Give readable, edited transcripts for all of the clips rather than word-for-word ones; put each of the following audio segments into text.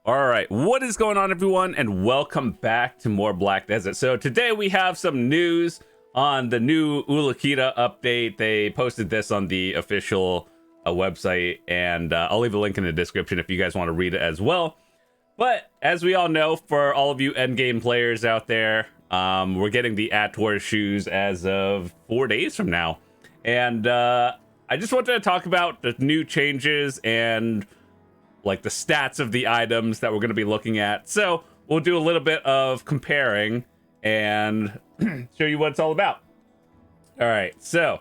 All right, what is going on, everyone, and welcome back to more Black Desert. So today we have some news on the new Ulukita update. They posted this on the official website, and I'll leave a link in the description if you guys want to read it as well. But as we all know, for all of you endgame players out there, we're getting the Ator shoes as of 4 days from now. And I just wanted to talk about the new changes and like the stats of the items that we're going to be looking at. So we'll do a little bit of comparing and show you what it's all about. All right, so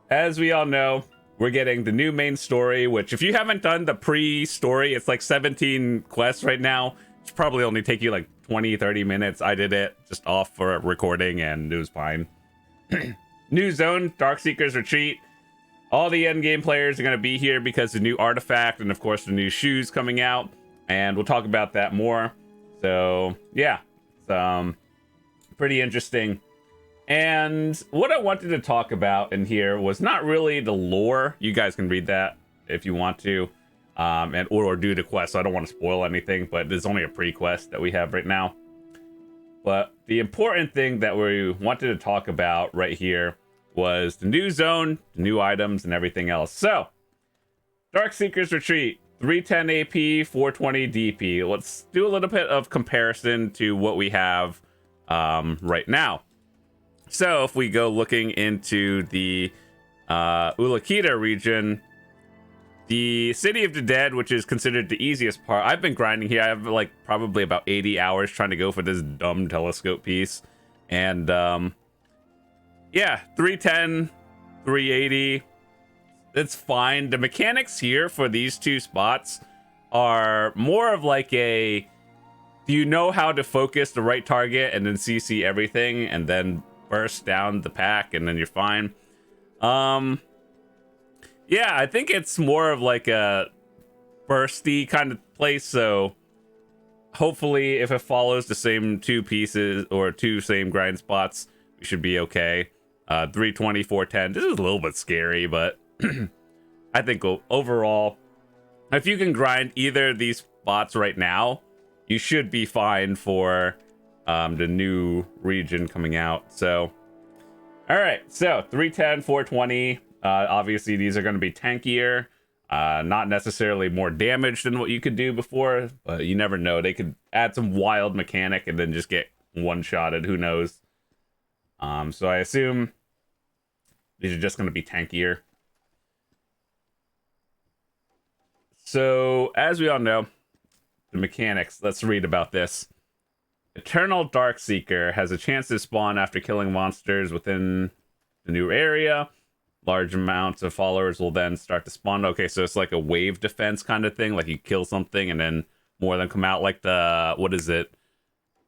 as we all know, we're getting the new main story, which if you haven't done the pre-story, it's like 17 quests right now. It's probably only take you like 20-30 minutes. I did it just off for recording and it was fine. New zone, Darkseekers retreat. All the endgame players are going to be here because the new artifact and, of course, the new shoes coming out. And we'll talk about that more. So, yeah. It's pretty interesting. And what I wanted to talk about in here was not really the lore. You guys can read that if you want to. Or do the quest. So I don't want to spoil anything. But there's only a pre-quest that we have right now. But the important thing that we wanted to talk about right here was the new zone, the new items, and everything else. So, Darkseekers Retreat, 310 AP, 420 DP. Let's do a little bit of comparison to what we have right now. So, if we go looking into the Ulukita region, the City of the Dead, which is considered the easiest part, I've been grinding here. I have like probably about 80 hours trying to go for this dumb telescope piece. And, yeah, 310, 380. It's fine. The mechanics here for these two spots are more of like a, do you know how to focus the right target and then CC everything and then burst down the pack and then you're fine. Yeah, I think it's more of like a bursty kind of place. So hopefully if it follows the same two pieces or two same grind spots, we should be okay. 320, 410. This is a little bit scary, but I think overall, if you can grind either of these spots right now, you should be fine for the new region coming out. So, all right. So 310, 420. Obviously, these are going to be tankier. Not necessarily more damage than what you could do before, but you never know. They could add some wild mechanic and then just get one-shotted. Who knows? So I assume these are just going to be tankier. So, as we all know, the mechanics, let's read about this. Eternal Darkseeker has a chance to spawn after killing monsters within the new area. Large amounts of followers will then start to spawn. Okay, so it's like a wave defense kind of thing. Like you kill something and then more of them come out. Like the, what is it?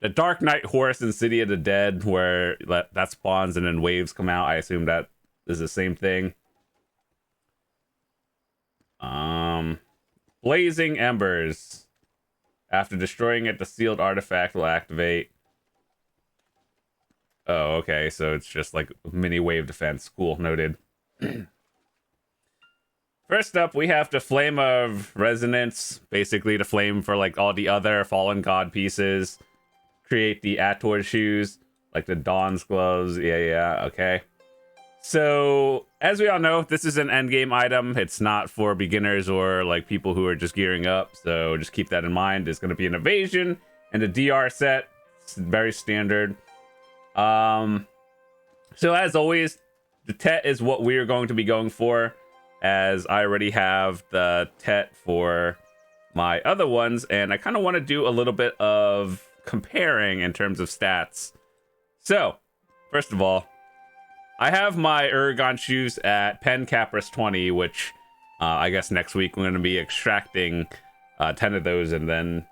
The Dark Knight Horse in City of the Dead, where that spawns and then waves come out. I assume that is the same thing. Blazing Embers. After destroying it, the sealed artifact will activate. Oh, okay. So it's just like mini wave defense. Cool. Noted. First up, we have the Flame of Resonance. Basically, the flame for like all the other Fallen God pieces. Create the Ator shoes, like the Dawn's gloves. Yeah, okay. So, as we all know, this is an endgame item. It's not for beginners or like people who are just gearing up. So just keep that in mind. It's going to be an evasion and a DR set. It's very standard. So as always, the Tet is what we are going to be going for, as I already have the Tet for my other ones, and I kind of want to do a little bit of comparing in terms of stats. So, first of all, I have my Uragon shoes at Pen Capris 20, which I guess next week we're going to be extracting 10 of those and then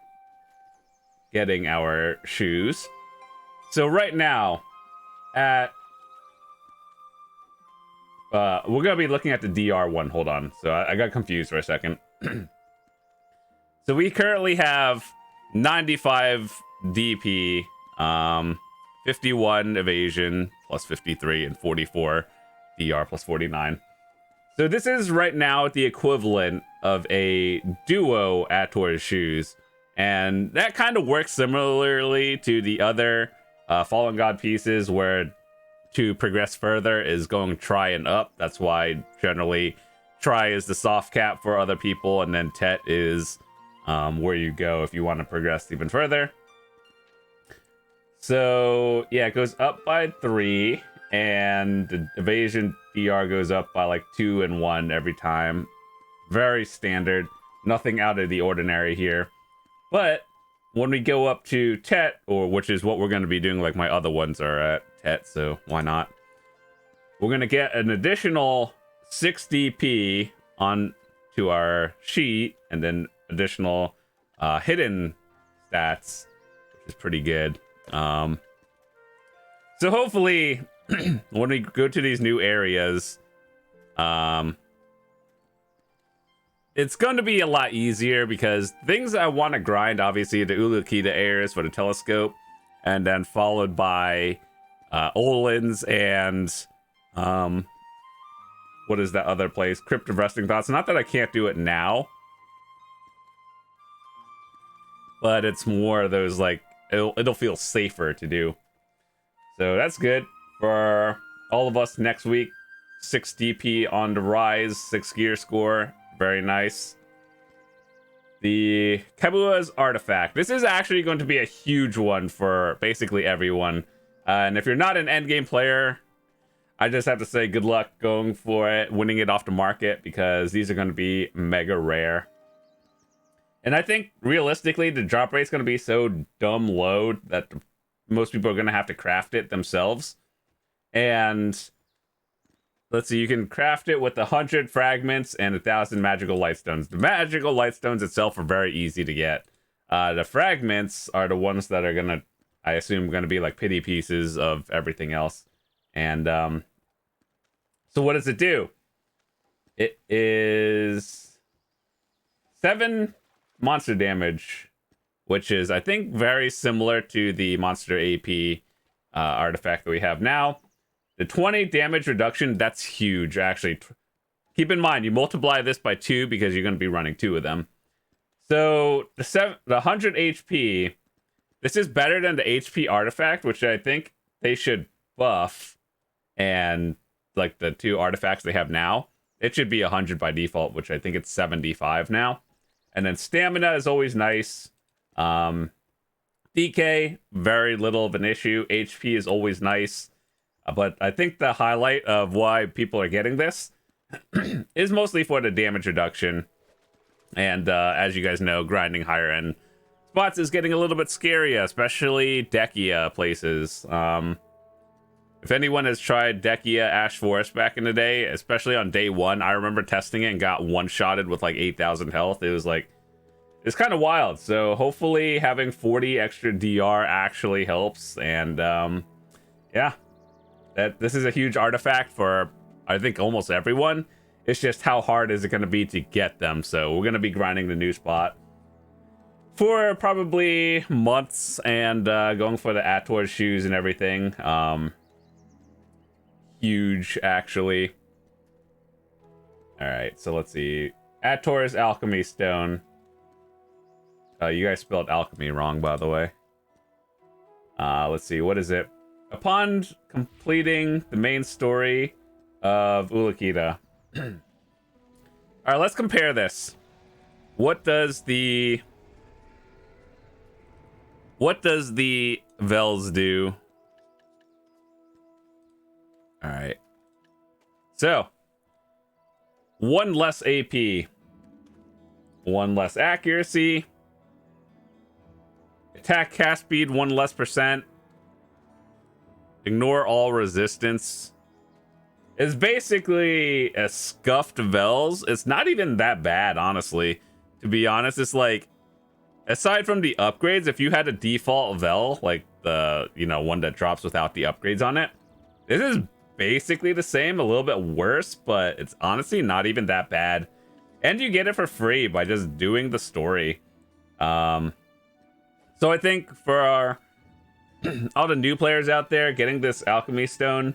getting our shoes. So right now, we're going to be looking at the DR one. Hold on. So I got confused for a second. So we currently have 95 DP, 51 evasion plus 53, and 44 DR plus 49. So this is right now the equivalent of a duo Ator shoes. And that kind of works similarly to the other Fallen God pieces, where to progress further is going try and up. That's why generally try is the soft cap for other people, and then tet is where you go if you want to progress even further. So yeah, it goes up by 3, and the evasion DR goes up by like 2 and 1 every time. Very standard, nothing out of the ordinary here. But when we go up to tet, or which is what we're going to be doing, like my other ones are at tet, so why not? We're going to get an additional 6 DP on to our sheet, and then additional hidden stats, which is pretty good. So hopefully when we go to these new areas, it's going to be a lot easier, because things I want to grind, obviously the Ulukita airs for the telescope, and then followed by Olins and what is that other place? Crypt of Resting Thoughts. Not that I can't do it now, but it's more of those, like, it'll feel safer to do. So that's good for all of us next week. 6 DP on the rise, 6 gear score. Very nice. The Kabua's artifact. This is actually going to be a huge one for basically everyone. And if you're not an endgame player, I just have to say good luck going for it, winning it off the market, because these are going to be mega rare. And I think realistically, the drop rate is going to be so dumb low that most people are going to have to craft it themselves. And let's see, you can craft it with 100 fragments and 1,000 magical lightstones. The magical lightstones itself are very easy to get. The fragments are the ones that are going to, I assume, going to be like pity pieces of everything else. And so what does it do? It is 7 monster damage, which is, I think, very similar to the monster AP artifact that we have now. The 20 damage reduction, that's huge, actually. Keep in mind, you multiply this by 2 because you're going to be running 2 of them. So the 100 HP, this is better than the HP artifact, which I think they should buff. And like the 2 artifacts they have now, it should be 100 by default, which I think it's 75 now. And then stamina is always nice. DK, very little of an issue. HP is always nice. But I think the highlight of why people are getting this is mostly for the damage reduction. And as you guys know, grinding higher end spots is getting a little bit scary, especially Dekia places. If anyone has tried Dekia Ash Forest back in the day, especially on day 1, I remember testing it and got one-shotted with like 8,000 health. It was like, it's kind of wild. So hopefully having 40 extra DR actually helps. And yeah, this is a huge artifact for, I think, almost everyone. It's just how hard is it going to be to get them. So we're going to be grinding the new spot for probably months, and going for the Ator shoes and everything. Huge, actually. All right, so let's see. Ator's Alchemy Stone. You guys spelled alchemy wrong, by the way. Let's see, what is it? Upon completing the main story of Ulukita. All right, let's compare this. What does the Vels do? All right. So, 1 less AP, 1 less accuracy, attack cast speed 1 less %, ignore all resistance. It's basically a scuffed Vels. It's not even that bad, honestly. To be honest, it's like, aside from the upgrades, if you had a default Vel, like the, one that drops without the upgrades on it, this is basically the same, a little bit worse, but it's honestly not even that bad. And you get it for free by just doing the story. So I think for all the new players out there, getting this Alchemy Stone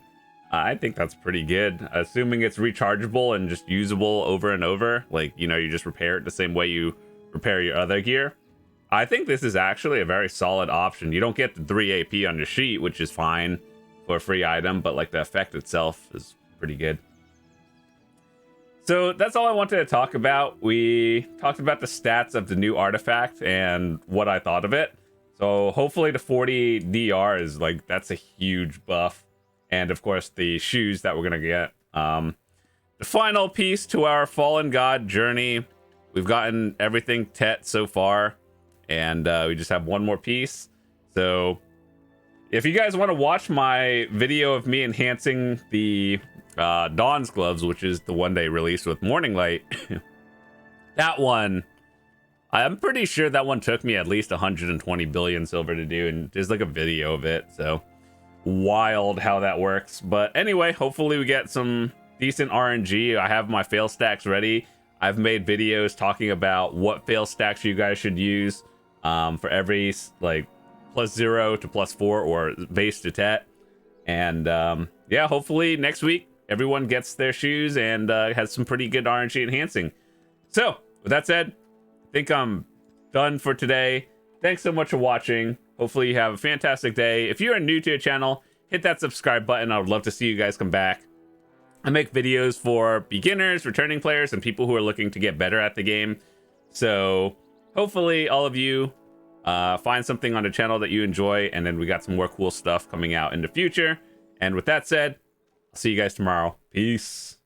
I think that's pretty good, assuming it's rechargeable and just usable over and over. Like, you know, you just repair it the same way you repair your other gear. I think this is actually a very solid option. You don't get the 3 AP on your sheet, which is fine for a free item, but like the effect itself is pretty good. So that's all I wanted to talk about. We talked about the stats of the new artifact and what I thought of it. So hopefully the 40 DR is like, that's a huge buff. And of course the shoes that we're gonna get. The final piece to our Fallen God journey. We've gotten everything Tet so far, and we just have one more piece. So if you guys want to watch my video of me enhancing the Dawn's gloves, which is the one they released with Morning Light, that one, I'm pretty sure that one took me at least 120 billion silver to do, and there's like a video of it. So wild how that works. But anyway, hopefully we get some decent RNG. I have my fail stacks ready. I've made videos talking about what fail stacks you guys should use for every like +0 to +4 or base to Tet. And yeah, hopefully next week everyone gets their shoes and has some pretty good RNG enhancing. So with that said, I think I'm done for today. Thanks so much for watching. Hopefully you have a fantastic day. If you are new to the channel, hit that subscribe button. I would love to see you guys come back. I make videos for beginners, returning players, and people who are looking to get better at the game. So hopefully all of you find something on the channel that you enjoy, and then we got some more cool stuff coming out in the future. And with that said, I'll see you guys tomorrow. Peace.